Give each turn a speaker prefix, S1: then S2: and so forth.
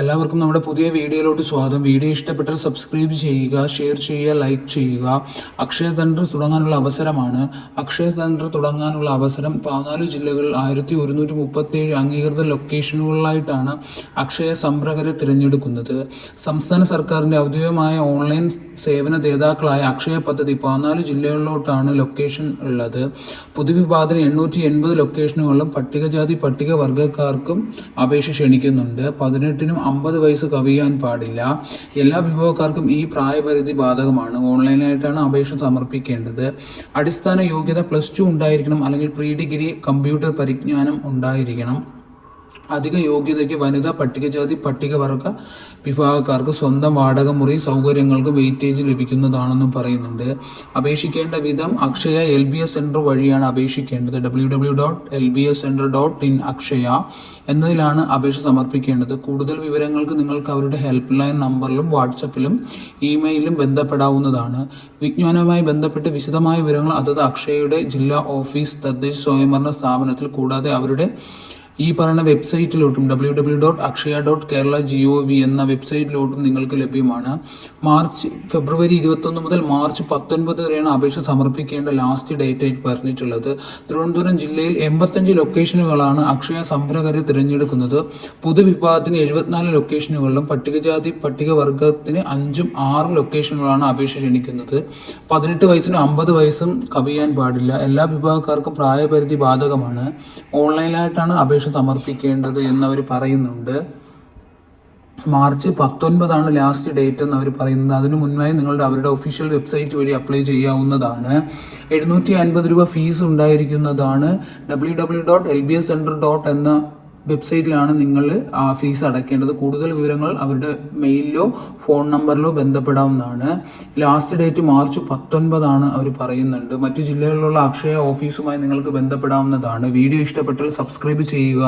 S1: എല്ലാവർക്കും നമ്മുടെ പുതിയ വീഡിയോയിലോട്ട് സ്വാഗതം. വീഡിയോ ഇഷ്ടപ്പെട്ടാൽ സബ്സ്ക്രൈബ് ചെയ്യുക, ഷെയർ ചെയ്യുക, ലൈക്ക് ചെയ്യുക. അക്ഷയ സെൻറ്റർ തുടങ്ങാനുള്ള അവസരമാണ്. അക്ഷയ സെൻറ്റർ തുടങ്ങാനുള്ള അവസരം 14 ജില്ലകളിൽ 1137 അംഗീകൃത ലൊക്കേഷനുകളിലായിട്ടാണ് അക്ഷയ സംരംഭകരെ തിരഞ്ഞെടുക്കുന്നത്. സംസ്ഥാന സർക്കാരിൻ്റെ ഔദ്യോഗികമായ ഓൺലൈൻ സേവന ദാതാക്കളായ അക്ഷയ പദ്ധതി 14 ജില്ലകളിലോട്ടാണ് ലൊക്കേഷൻ ഉള്ളത്. പൊതുവിഭാഗത്തിന് 880 ലൊക്കേഷനുകളിലും പട്ടികജാതി പട്ടികവർഗക്കാർക്കും അപേക്ഷ ക്ഷണിക്കുന്നുണ്ട്. 18-നും 50 വയസ്സ് കവിയാൻ പാടില്ല. എല്ലാ വിഭാഗക്കാർക്കും ഈ പ്രായപരിധി ബാധകമാണ്. ഓൺലൈനായിട്ടാണ് അപേക്ഷ സമർപ്പിക്കേണ്ടത്. അടിസ്ഥാന യോഗ്യത +2 ഉണ്ടായിരിക്കണം, അല്ലെങ്കിൽ പ്രീ ഡിഗ്രി കമ്പ്യൂട്ടർ പരിജ്ഞാനം ഉണ്ടായിരിക്കണം. അധിക യോഗ്യതയ്ക്ക് വനിതാ പട്ടികജാതി പട്ടികവർഗ വിഭാഗക്കാർക്ക് സ്വന്തം വാടക മുറി സൗകര്യങ്ങൾക്ക് വെയിറ്റേജ് ലഭിക്കുന്നതാണെന്നും പറയുന്നുണ്ട്. അപേക്ഷിക്കേണ്ട വിധം അക്ഷയ LBS സെൻറ്റർ വഴിയാണ് അപേക്ഷിക്കേണ്ടത്. www.lbscenter.in അക്ഷയ എന്നതിലാണ് അപേക്ഷ സമർപ്പിക്കേണ്ടത്. കൂടുതൽ വിവരങ്ങൾക്ക് നിങ്ങൾക്ക് അവരുടെ ഹെൽപ്പ് ലൈൻ നമ്പറിലും വാട്സപ്പിലും ഇമെയിലും ബന്ധപ്പെടാവുന്നതാണ്. വിജ്ഞാനവുമായി ബന്ധപ്പെട്ട് വിശദമായ വിവരങ്ങൾ അതത് അക്ഷയയുടെ ജില്ലാ ഓഫീസ്, തദ്ദേശ സ്വയംഭരണ സ്ഥാപനത്തിൽ, കൂടാതെ അവരുടെ ഈ പറയുന്ന വെബ്സൈറ്റിലോട്ടും www.akshaya.kerala.gov എന്ന വെബ്സൈറ്റിലോട്ടും നിങ്ങൾക്ക് ലഭ്യമാണ്. ഫെബ്രുവരി 21 മുതൽ മാർച്ച് 19 വരെയാണ് അപേക്ഷ സമർപ്പിക്കേണ്ട ലാസ്റ്റ് ഡേറ്റ് ആയിട്ട് പറഞ്ഞിട്ടുള്ളത്. തിരുവനന്തപുരം ജില്ലയിൽ 85 ലൊക്കേഷനുകളാണ് അക്ഷയ സംരംഭകരെ തിരഞ്ഞെടുക്കുന്നത്. പൊതുവിഭാഗത്തിന് 74 ലൊക്കേഷനുകളിലും പട്ടികജാതി പട്ടികവർഗത്തിന് 5ഉം 6 ലൊക്കേഷനുകളാണ് അപേക്ഷ ക്ഷണിക്കുന്നത്. 18 വയസ്സിനും 50 വയസ്സും കവിയാൻ പാടില്ല. എല്ലാ വിഭാഗക്കാർക്കും പ്രായപരിധി ബാധകമാണ്. ഓൺലൈനായിട്ടാണ് അപേക്ഷ സമർപ്പിക്കേണ്ടത് എന്നവർ പറയുന്നുണ്ട്. മാർച്ച് 19 ലാസ്റ്റ് ഡേറ്റ് എന്ന് അവർ പറയുന്നത്. അതിനു മുൻപായി അവരുടെ ഒഫീഷ്യൽ വെബ്സൈറ്റ് വഴി അപ്ലൈ ചെയ്യാവുന്നതാണ്. 750 രൂപ ഫീസ് ഉണ്ടായിരിക്കുന്നതാണ്. www.lbscenter.in എന്ന വെബ്സൈറ്റിലാണ് നിങ്ങൾ ആ ഫീസ് അടയ്ക്കേണ്ടത്. കൂടുതൽ വിവരങ്ങൾ അവരുടെ മെയിലിലോ ഫോൺ നമ്പറിലോ ബന്ധപ്പെടാവുന്നതാണ്. ലാസ്റ്റ് ഡേറ്റ് മാർച്ച് 19 അവർ പറയുന്നുണ്ട്. മറ്റു ജില്ലകളിലുള്ള അക്ഷയ ഓഫീസുമായി നിങ്ങൾക്ക് ബന്ധപ്പെടാവുന്നതാണ്. വീഡിയോ ഇഷ്ടപ്പെട്ടാൽ സബ്സ്ക്രൈബ് ചെയ്യുക.